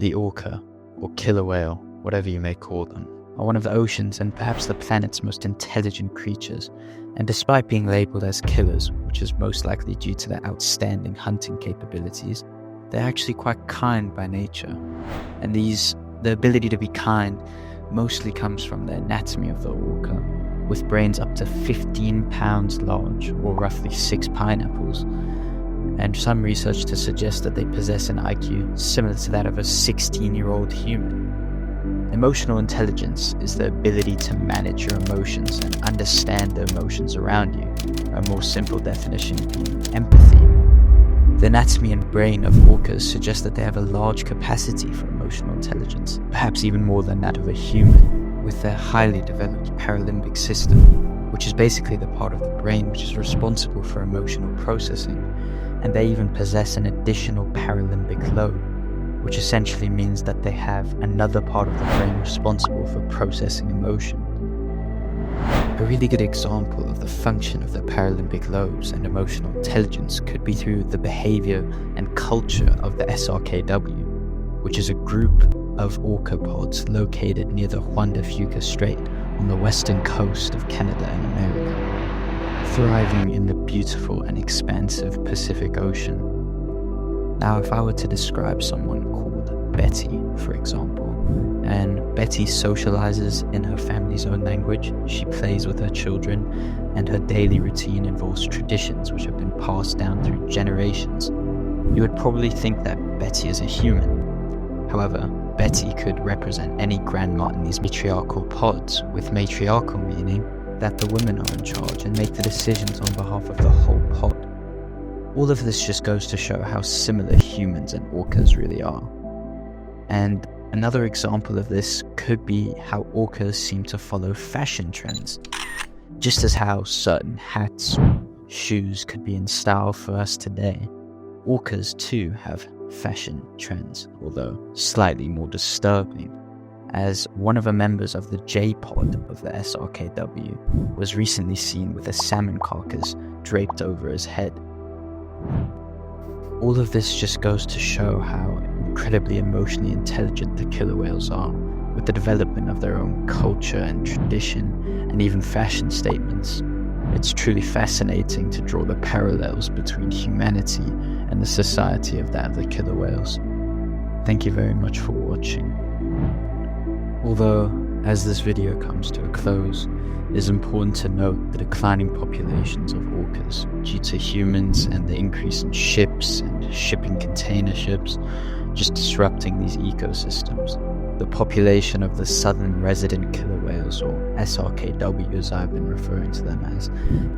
The orca, or killer whale, whatever you may call them, are one of the ocean's and perhaps the planet's most intelligent creatures, and despite being labelled as killers, which is most likely due to their outstanding hunting capabilities, they're actually quite kind by nature. And the ability to be kind mostly comes from the anatomy of the orca, with brains up to 15 pounds large, or roughly 6 pineapples, and some research to suggest that they possess an IQ similar to that of a 16-year-old human. Emotional intelligence is the ability to manage your emotions and understand the emotions around you, a more simple definition being empathy. The anatomy and brain of orcas suggest that they have a large capacity for emotional intelligence, perhaps even more than that of a human, with their highly developed paralimbic system, which is basically the part of the brain which is responsible for emotional processing, and they even possess an additional paralimbic lobe, which essentially means that they have another part of the brain responsible for processing emotion. A really good example of the function of the paralimbic lobes and emotional intelligence could be through the behavior and culture of the SRKW, which is a group of orcapods located near the Juan de Fuca Strait on the western coast of Canada and America, thriving in the beautiful and expansive Pacific Ocean. Now, if I were to describe someone called Betty, for example, and Betty socializes in her family's own language, she plays with her children, and her daily routine involves traditions which have been passed down through generations, you would probably think that Betty is a human. However, Betty could represent any grandma in these matriarchal pods, with matriarchal meaning that the women are in charge and make the decisions on behalf of the whole pod. All of this just goes to show how similar humans and orcas really are. And another example of this could be how orcas seem to follow fashion trends. Just as how certain hats or shoes could be in style for us today, orcas too have fashion trends, although slightly more disturbing, as one of the members of the J-pod of the SRKW was recently seen with a salmon carcass draped over his head. All of this just goes to show how incredibly emotionally intelligent the killer whales are, with the development of their own culture and tradition, and even fashion statements. It's truly fascinating to draw the parallels between humanity and the society of that of the killer whales. Thank you very much for watching. Although, as this video comes to a close, it is important to note the declining populations of orcas due to humans and the increase in ships and shipping container ships just disrupting these ecosystems. The population of the southern resident killer whales, or SRKW as I've been referring to them as,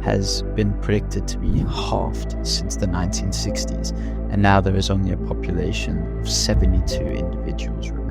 has been predicted to be halved since the 1960s, and now there is only a population of 72 individuals remaining.